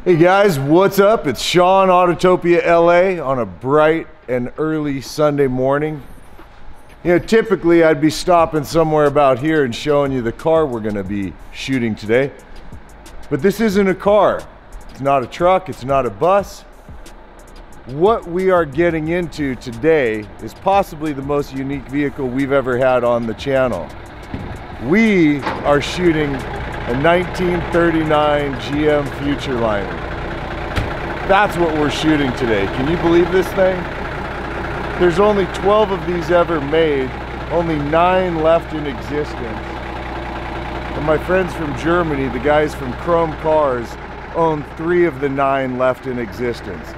Hey guys, what's up? It's Sean, Autotopia LA, on a bright and early Sunday morning. You know, typically I'd be stopping somewhere about here and showing you the car we're gonna be shooting today. But this isn't a car. It's not a truck, it's not a bus. What we are getting into today is possibly the most unique vehicle we've ever had on the channel. We are shooting a 1939 GM Futurliner. That's what we're shooting today. Can you believe this thing? There's only 12 of these ever made, only 9 left in existence. And my friends from Germany, the guys from Chrome Cars, own 3 of the 9 left in existence.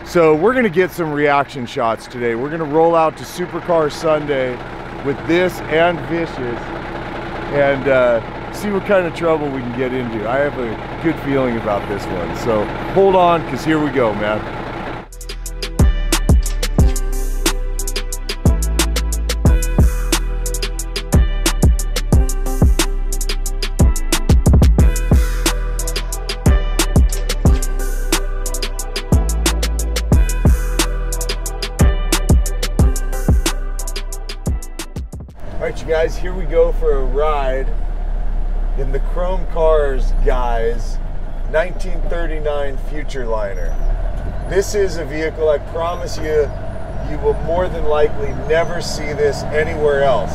So we're gonna get some reaction shots today. We're gonna roll out to Supercar Sunday with this and Vicious and see what kind of trouble we can get into. I have a good feeling about this one. So hold on, because here we go, man. All right, you guys, here we go for a ride in the Chrome Cars guys 1939 Futurliner. This is a vehicle, I promise you, you will more than likely never see this anywhere else.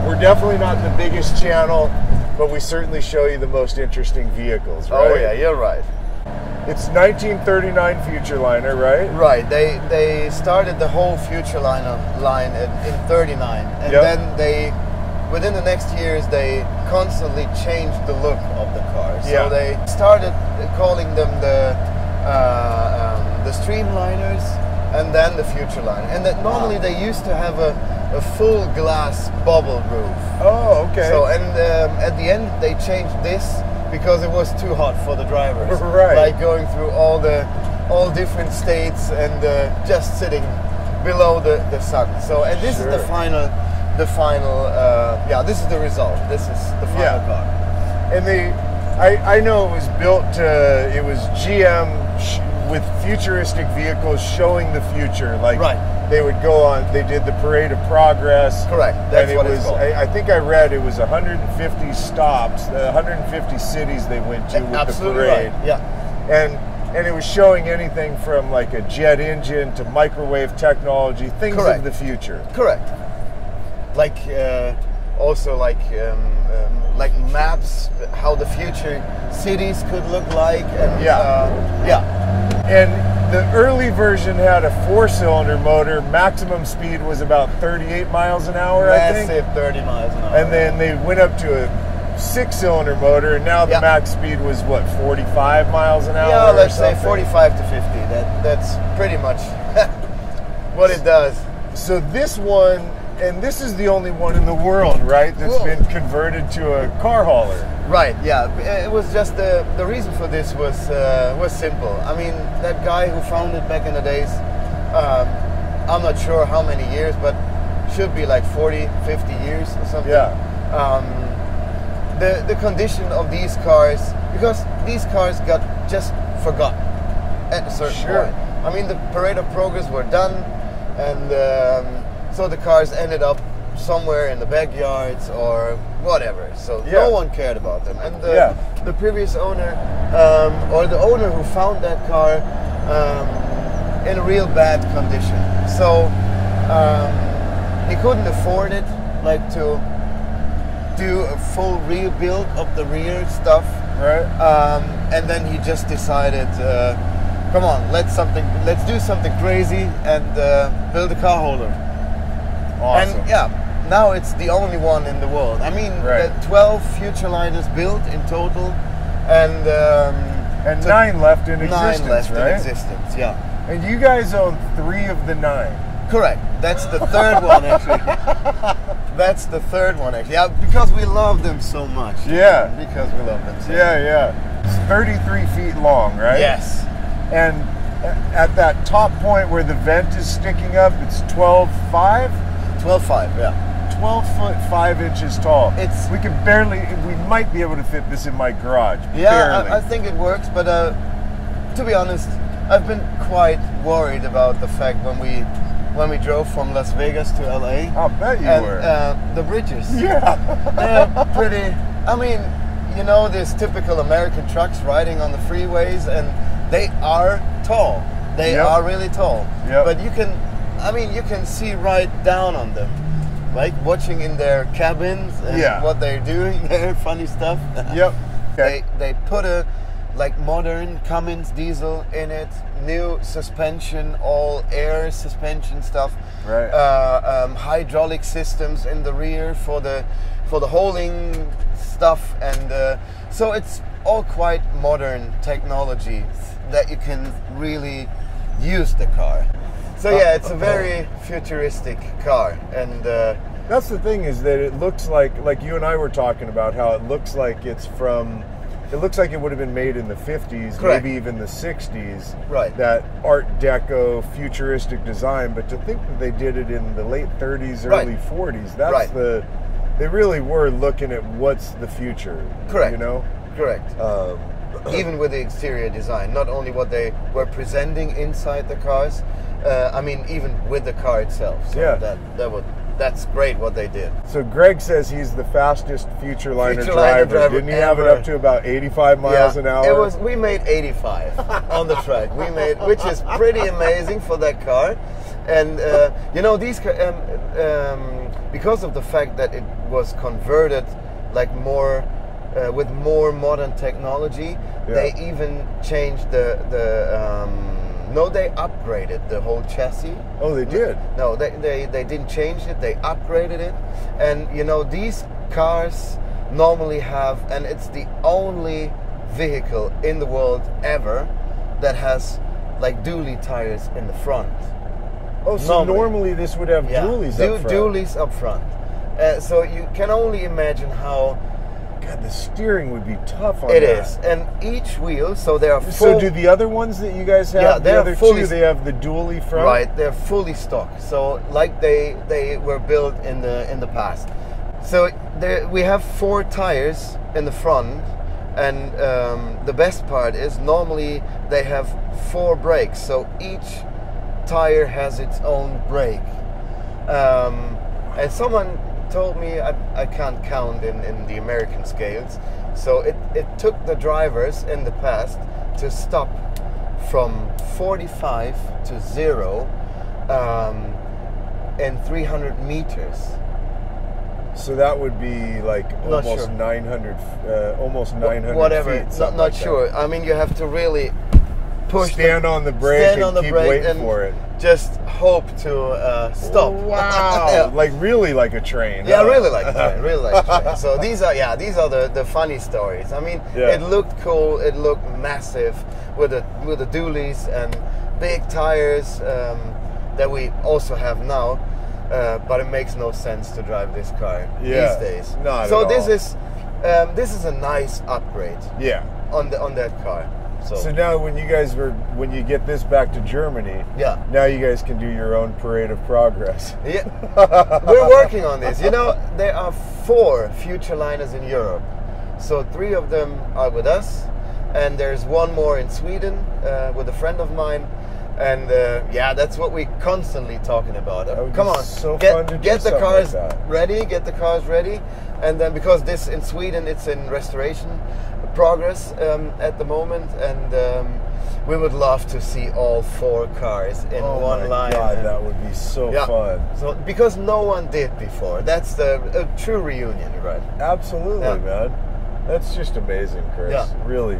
We're definitely not the biggest channel, but we certainly show you the most interesting vehicles, right? Oh yeah, you're right. It's 1939 Futurliner, right? Right, they started the whole Futurliner line in 39, and Yep. then they, within the next years, they constantly changed the look of the car. So Yeah. they started calling them the Streamliners, and then the Futurliner. And that normally they used to have a full glass bubble roof. Oh, okay. So at the end they changed this because it was too hot for the drivers. Right. Like going through all different states and just sitting below the sun. So and this is the final. Yeah, this is the result. This is the final car. And I know it was built to, it was GM with futuristic vehicles showing the future. Like, they would go on, they did the Parade of Progress. Correct, that's and what it was, it's called. I think I read it was 150 stops, 150 cities they went to with the parade. Right. Yeah. And it was showing anything from like a jet engine to microwave technology, things of the future. Correct. Like also like maps, how the future cities could look like, and And the early version had a 4-cylinder motor. Maximum speed was about 38 miles an hour, I think. Massive 30 miles an hour. And then they went up to a 6-cylinder motor, and now the max speed was what, 45 miles an hour? Yeah, let's say 45 to 50. That's pretty much what it does. So this one. And this is the only one in the world, right, that's been converted to a car hauler. Right, yeah. It was just the reason for this was simple. I mean, that guy who found it back in the days, I'm not sure how many years, but should be like 40, 50 years or something. Yeah. The condition of these cars, because these cars got just forgotten at a certain point. I mean, the Parade of Progress were done, and so the cars ended up somewhere in the backyards or whatever. So no one cared about them. And the previous owner, or the owner who found that car, in a real bad condition. So he couldn't afford it, like to do a full rebuild of the rear stuff. Right. And then he just decided, come on, let's do something crazy and build a car holder. Awesome. And now it's the only one in the world. I mean, 12 Futurliners built in total, and 9 left in existence, 9 left right? in existence, yeah. And you guys own 3 of the 9. Correct. That's the third one, actually. That's the third one, actually. Yeah, because we love them so much. Yeah. Because we love them so much. Yeah. It's 33 feet long, right? Yes. And at that top point where the vent is sticking up, it's 12.5? 12.5, yeah. 12 foot 5 inches tall. It's we can barely. We might be able to fit this in my garage. Yeah, I think it works, but to be honest, I've been quite worried about the fact when we drove from Las Vegas to LA. I'll bet you were. The bridges. Yeah. They're pretty. I mean, you know, these typical American trucks riding on the freeways, and they are tall. They are really tall. Yep. But you can see right down on them, like watching in their cabins and what they're doing there, funny stuff. Yep. Okay. They put a like modern Cummins diesel in it, new suspension, all air suspension stuff. Right. Hydraulic systems in the rear for the holding stuff, and so it's all quite modern technology that you can really use the car. So yeah, it's a very futuristic car, and that's the thing, is that it looks like you and I were talking about how it looks like it's from. It looks like it would have been made in the 50s, Correct. maybe even the 60s. Right. That Art Deco futuristic design, but to think that they did it in the late 30s, early 40s, that's they really were looking at what's the future. Correct. You know? Correct. Even with the exterior design, not only what they were presenting inside the cars, I mean, even with the car itself. So yeah. That's great what they did. So Greg says he's the fastest Futurliner driver. Didn't he have it up to about 85 miles an hour? We made 85 on the track. Which is pretty amazing for that car. And you know, these because of the fact that it was converted like more with more modern technology, they even changed they upgraded the whole chassis. Oh, they did? No, they didn't change it. They upgraded it. And, you know, these cars normally have, and it's the only vehicle in the world ever that has, like, dually tires in the front. Oh, so normally this would have dualies up front. Dualies up front. So you can only imagine how... God, the steering would be tough on that. It is, and each wheel, so there are So do the other ones that you guys have, the other two, they have the dually front? Right, they're fully stock, so like they were built in the past. So we have 4 tires in the front, and the best part is normally they have 4 brakes, so each tire has its own brake. And someone told me I can't count in the American scales, so it took the drivers in the past to stop from 45 to 0 in 300 meters. So that would be like almost 900 whatever, feet. Not sure. I mean, you have to really push, stand on the brake and keep waiting for it. Just hope to stop. Wow! Like really like a train. Yeah, really like a train. Really like a train. So these are the funny stories. I mean, it looked cool. It looked massive with the dualies and big tires that we also have now. But it makes no sense to drive this car these days. Not so at all. this is a nice upgrade. Yeah. On that car. So now when you get this back to Germany, now you guys can do your own parade of progress. Yeah, we're working on this. You know, there are 4 Futurliners in Europe. So 3 of them are with us, and there's 1 more in Sweden with a friend of mine. And that's what we're constantly talking about. Come on, get the cars ready, get the cars ready, and then because this in Sweden it's in restoration progress at the moment, and we would love to see all 4 cars in one line. God, that would be so fun. So because no one did before, that's a true reunion, right? Absolutely, man. That's just amazing, Chris. Yeah. Really.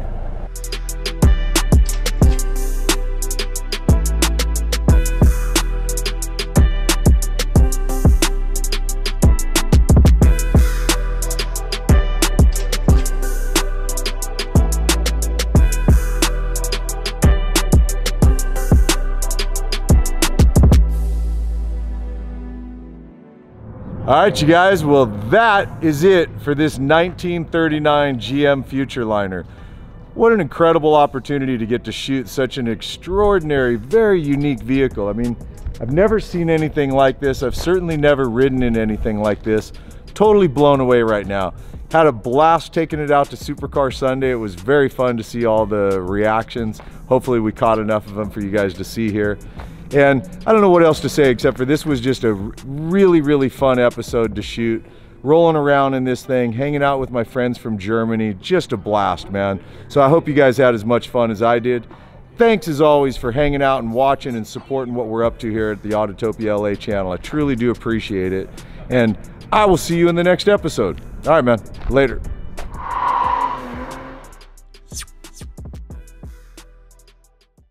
All right, you guys, well, that is it for this 1939 GM Futurliner. What an incredible opportunity to get to shoot such an extraordinary, very unique vehicle. I mean, I've never seen anything like this. I've certainly never ridden in anything like this. Totally blown away right now. Had a blast taking it out to Supercar Sunday. It was very fun to see all the reactions. Hopefully we caught enough of them for you guys to see here. And I don't know what else to say except for this was just a really, really fun episode to shoot. Rolling around in this thing, hanging out with my friends from Germany, just a blast, man. So I hope you guys had as much fun as I did. Thanks as always for hanging out and watching and supporting what we're up to here at the Autotopia LA channel. I truly do appreciate it. And I will see you in the next episode. All right, man. Later.